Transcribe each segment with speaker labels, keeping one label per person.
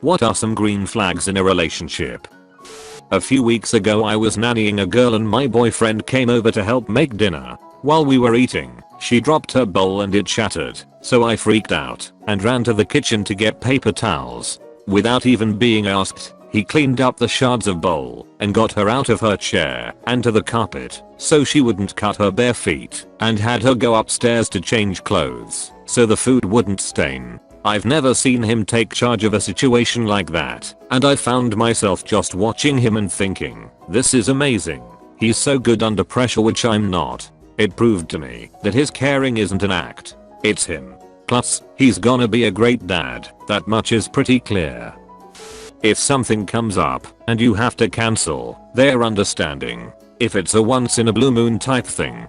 Speaker 1: What are some green flags in a relationship? A few weeks ago I was nannying a girl and my boyfriend came over to help make dinner. While we were eating, she dropped her bowl and it shattered, so I freaked out and ran to the kitchen to get paper towels. Without even being asked, he cleaned up the shards of bowl and got her out of her chair and to the carpet so she wouldn't cut her bare feet and had her go upstairs to change clothes so the food wouldn't stain. I've never seen him take charge of a situation like that, and I found myself just watching him and thinking, this is amazing. He's so good under pressure, which I'm not. It proved to me that his caring isn't an act, it's him. Plus, he's gonna be a great dad, that much is pretty clear. If something comes up and you have to cancel, they're understanding. If it's a once in a blue moon type thing.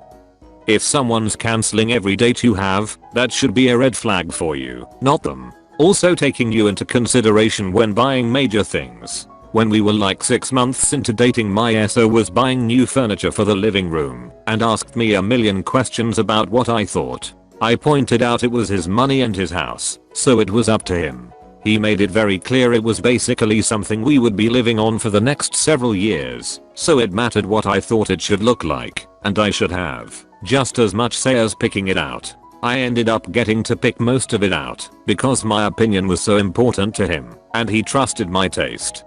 Speaker 1: If someone's cancelling every date you have, that should be a red flag for you, not them. Also taking you into consideration when buying major things. When we were like 6 months into dating, my SO was buying new furniture for the living room and asked me a million questions about what I thought. I pointed out it was his money and his house, so it was up to him. He made it very clear it was basically something we would be living on for the next several years, so it mattered what I thought it should look like, and I should have just as much say as picking it out. I ended up getting to pick most of it out because my opinion was so important to him and he trusted my taste.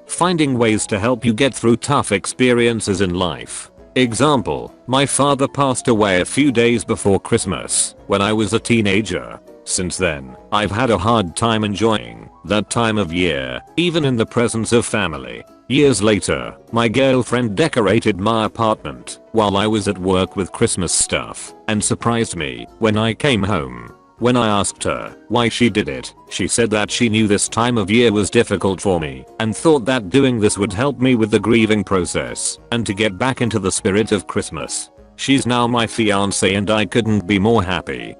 Speaker 1: Finding ways to help you get through tough experiences in life. Example, my father passed away a few days before Christmas when I was a teenager. Since then, I've had a hard time enjoying that time of year, even in the presence of family. Years later, my girlfriend decorated my apartment while I was at work with Christmas stuff and surprised me when I came home. When I asked her why she did it, she said that she knew this time of year was difficult for me and thought that doing this would help me with the grieving process and to get back into the spirit of Christmas. She's now my fiance and I couldn't be more happy.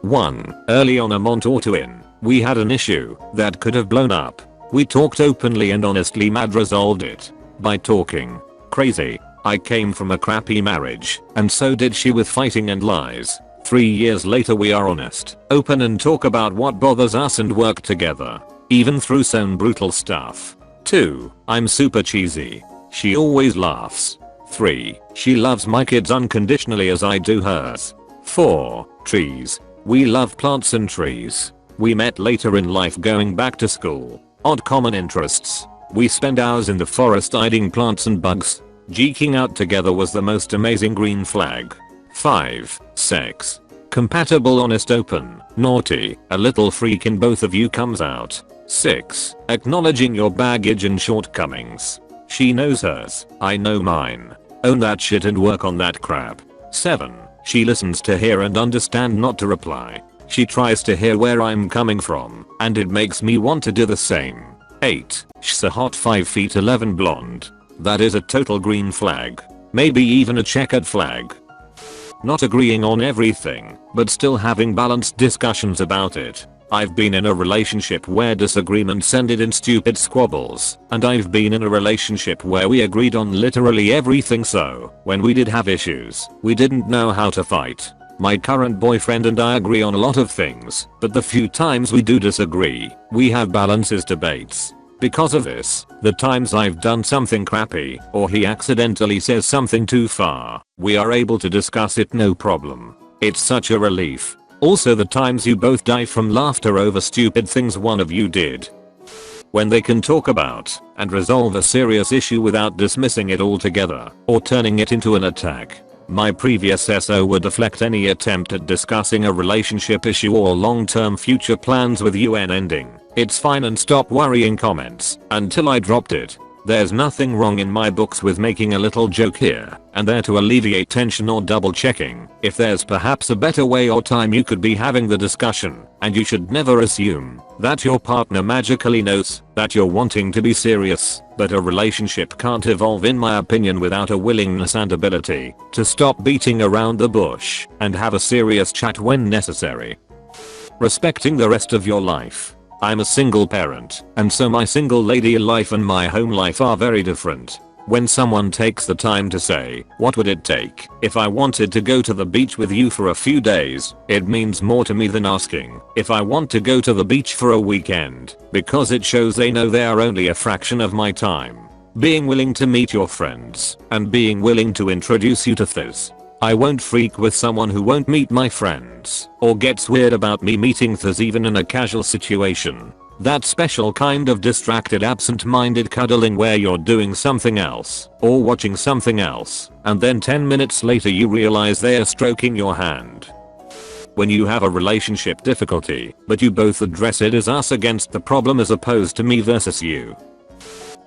Speaker 1: 1. Early on a month or two in, we had an issue that could have blown up. We talked openly and honestly. Mad resolved it by talking. Crazy. I came from a crappy marriage, and so did she, with fighting and lies. 3 years later we are honest, open and talk about what bothers us and work together, even through some brutal stuff. 2. I'm super cheesy. She always laughs. 3. She loves my kids unconditionally as I do hers. 4. Trees. We love plants and trees. We met later in life going back to school. Odd common interests. We spend hours in the forest hiding plants and bugs. Geeking out together was the most amazing green flag. 5. Sex. Compatible, honest, open, naughty, a little freak in both of you comes out. 6. Acknowledging your baggage and shortcomings. She knows hers, I know mine. Own that shit and work on that crap. 7. She listens to hear and understand, not to reply. She tries to hear where I'm coming from, and it makes me want to do the same. 8. She's a hot 5 feet 11 blonde. That is a total green flag. Maybe even a checkered flag. Not agreeing on everything, but still having balanced discussions about it. I've been in a relationship where disagreements ended in stupid squabbles, and I've been in a relationship where we agreed on literally everything, so when we did have issues, we didn't know how to fight. My current boyfriend and I agree on a lot of things, but the few times we do disagree, we have balances debates. Because of this, the times I've done something crappy or he accidentally says something too far, we are able to discuss it no problem. It's such a relief. Also the times you both die from laughter over stupid things one of you did. When they can talk about and resolve a serious issue without dismissing it altogether or turning it into an attack. My previous SO would deflect any attempt at discussing a relationship issue or long-term future plans with UN ending, "It's fine and stop worrying" comments until I dropped it. There's nothing wrong in my books with making a little joke here and there to alleviate tension or double checking if there's perhaps a better way or time you could be having the discussion, and you should never assume that your partner magically knows that you're wanting to be serious, but a relationship can't evolve in my opinion without a willingness and ability to stop beating around the bush and have a serious chat when necessary. Respecting the rest of your life. I'm a single parent, and so my single lady life and my home life are very different. When someone takes the time to say, what would it take if I wanted to go to the beach with you for a few days, it means more to me than asking if I want to go to the beach for a weekend, because it shows they know they are only a fraction of my time. Being willing to meet your friends and being willing to introduce you to those. I won't freak with someone who won't meet my friends or gets weird about me meeting those even in a casual situation. That special kind of distracted absent-minded cuddling where you're doing something else or watching something else and then 10 minutes later you realize they are stroking your hand. When you have a relationship difficulty but you both address it as us against the problem as opposed to me versus you.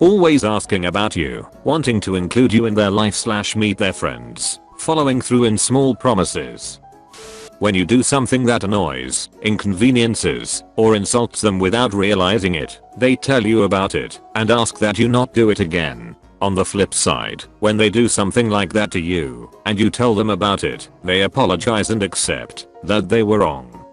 Speaker 1: Always asking about you, wanting to include you in their life/meet their friends, following through in small promises. When you do something that annoys, inconveniences, or insults them without realizing it, they tell you about it and ask that you not do it again. On the flip side, when they do something like that to you and you tell them about it, they apologize and accept that they were wrong.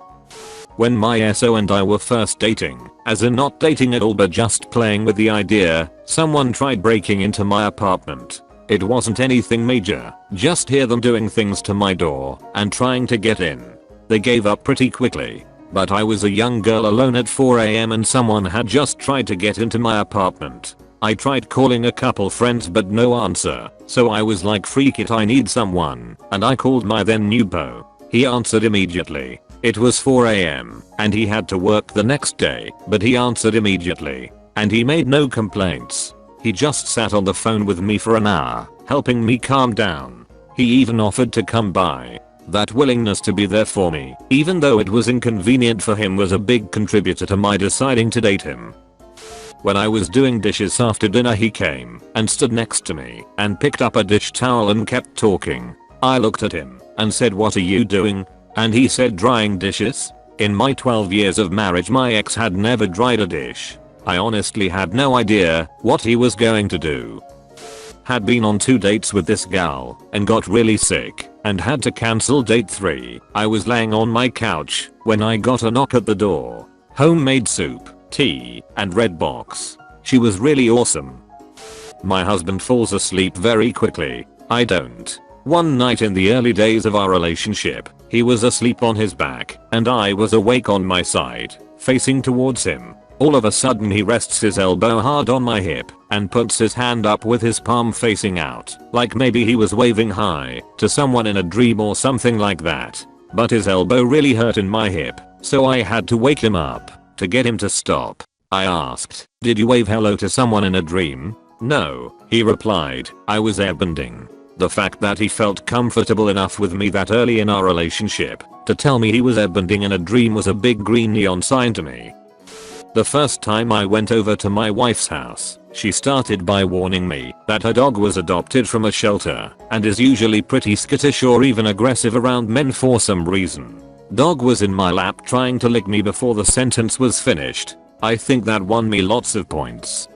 Speaker 1: When my SO and I were first dating, as in not dating at all but just playing with the idea, someone tried breaking into my apartment. It wasn't anything major, just hear them doing things to my door and trying to get in. They gave up pretty quickly, but I was a young girl alone at 4 AM and someone had just tried to get into my apartment. I tried calling a couple friends but no answer, so I was like freak it, I need someone, and I called my then new beau. He answered immediately. It was 4 AM and he had to work the next day, but he answered immediately and he made no complaints. He just sat on the phone with me for an hour, helping me calm down. He even offered to come by. That willingness to be there for me, even though it was inconvenient for him, was a big contributor to my deciding to date him. When I was doing dishes after dinner, he came and stood next to me and picked up a dish towel and kept talking. I looked at him and said, "What are you doing?" And he said, "Drying dishes." In my 12 years of marriage, my ex had never dried a dish. I honestly had no idea what he was going to do. Had been on 2 dates with this gal and got really sick and had to cancel date 3. I was laying on my couch when I got a knock at the door. Homemade soup, tea, and red box. She was really awesome. My husband falls asleep very quickly. I don't. One night in the early days of our relationship, he was asleep on his back and I was awake on my side, facing towards him. All of a sudden he rests his elbow hard on my hip and puts his hand up with his palm facing out, like maybe he was waving hi to someone in a dream or something like that. But his elbow really hurt in my hip, so I had to wake him up to get him to stop. I asked, "Did you wave hello to someone in a dream?" "No," he replied, "I was airbending." The fact that he felt comfortable enough with me that early in our relationship to tell me he was airbending in a dream was a big green neon sign to me. The first time I went over to my wife's house, she started by warning me that her dog was adopted from a shelter and is usually pretty skittish or even aggressive around men for some reason. Dog was in my lap trying to lick me before the sentence was finished. I think that won me lots of points.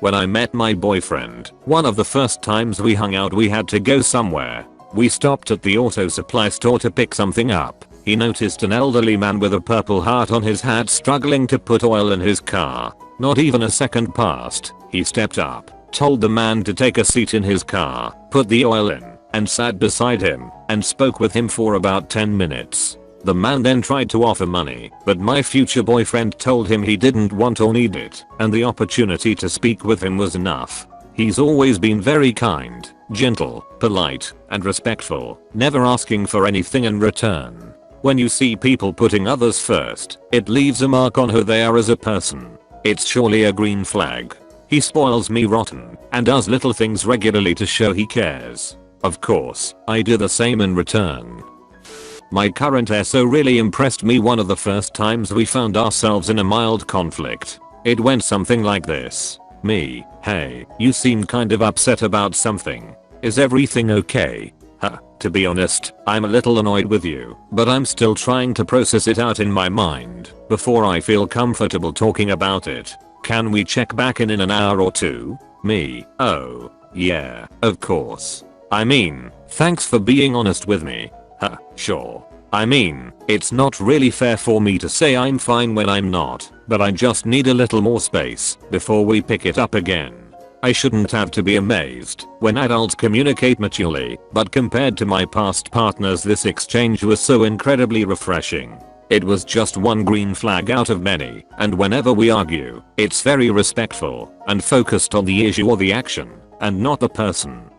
Speaker 1: When I met my boyfriend, one of the first times we hung out, we had to go somewhere. We stopped at the auto supply store to pick something up. He noticed an elderly man with a purple heart on his hat struggling to put oil in his car. Not even a second passed. He stepped up, told the man to take a seat in his car, put the oil in, and sat beside him and spoke with him for about 10 minutes. The man then tried to offer money, but my future boyfriend told him he didn't want or need it, and the opportunity to speak with him was enough. He's always been very kind, gentle, polite, and respectful, never asking for anything in return. When you see people putting others first, it leaves a mark on who they are as a person. It's surely a green flag. He spoils me rotten and does little things regularly to show he cares. Of course, I do the same in return. My current SO really impressed me one of the first times we found ourselves in a mild conflict. It went something like this. Me, "Hey, you seem kind of upset about something. Is everything okay?" To be honest, I'm a little annoyed with you, but I'm still trying to process it out in my mind before I feel comfortable talking about it. Can we check back in an hour or 2? Me, "Oh, yeah, of course. I mean, thanks for being honest with me." Sure. I mean, it's not really fair for me to say I'm fine when I'm not, but I just need a little more space before we pick it up again. I shouldn't have to be amazed when adults communicate maturely, but compared to my past partners this exchange was so incredibly refreshing. It was just one green flag out of many, and whenever we argue, it's very respectful and focused on the issue or the action, and not the person.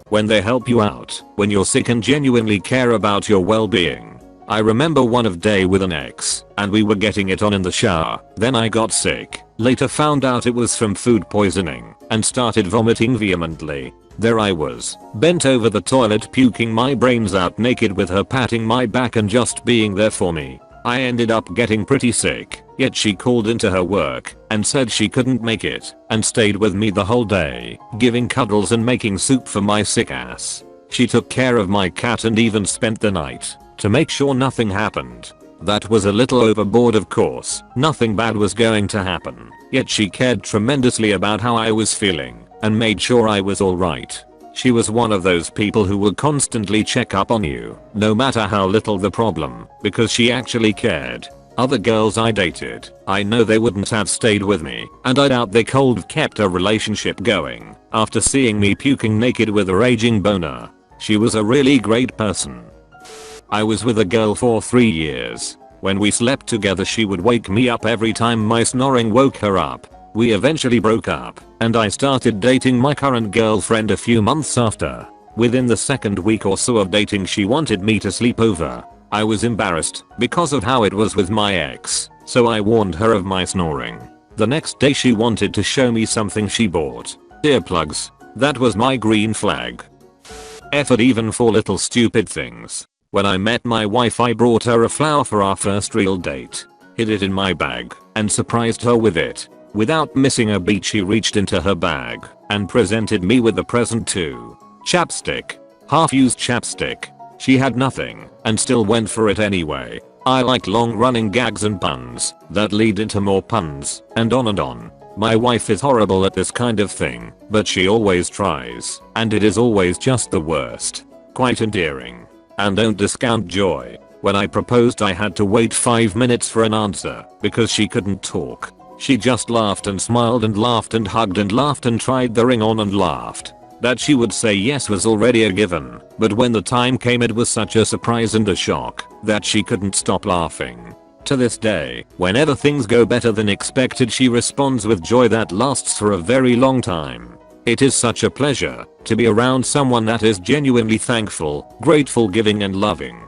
Speaker 1: When they help you out, when you're sick and genuinely care about your well-being. I remember one day with an ex, and we were getting it on in the shower, then I got sick, later found out it was from food poisoning, and started vomiting vehemently. There I was, bent over the toilet puking my brains out naked with her patting my back and just being there for me. I ended up getting pretty sick, yet she called into her work and said she couldn't make it and stayed with me the whole day, giving cuddles and making soup for my sick ass. She took care of my cat and even spent the night to make sure nothing happened. That was a little overboard, of course, nothing bad was going to happen, yet she cared tremendously about how I was feeling and made sure I was alright. She was one of those people who will constantly check up on you, no matter how little the problem, because she actually cared. Other girls I dated, I know they wouldn't have stayed with me, and I doubt they could have kept a relationship going after seeing me puking naked with a raging boner. She was a really great person. I was with a girl for 3 years. When we slept together she would wake me up every time my snoring woke her up. We eventually broke up, and I started dating my current girlfriend a few months after. Within the second week or so of dating she wanted me to sleep over. I was embarrassed because of how it was with my ex, so I warned her of my snoring. The next day she wanted to show me something she bought. Earplugs. That was my green flag. Effort even for little stupid things. When I met my wife I brought her a flower for our first real date. Hid it in my bag and surprised her with it. Without missing a beat she reached into her bag and presented me with the present too. Chapstick. Half-used chapstick. She had nothing and still went for it anyway. I like long running gags and puns that lead into more puns and on and on. My wife is horrible at this kind of thing, but she always tries, and it is always just the worst. Quite endearing. And don't discount joy. When I proposed I had to wait 5 minutes for an answer because she couldn't talk. She just laughed and smiled and laughed and hugged and laughed and tried the ring on and laughed. That she would say yes was already a given, but when the time came it was such a surprise and a shock that she couldn't stop laughing. To this day, whenever things go better than expected she responds with joy that lasts for a very long time. It is such a pleasure to be around someone that is genuinely thankful, grateful, giving and loving.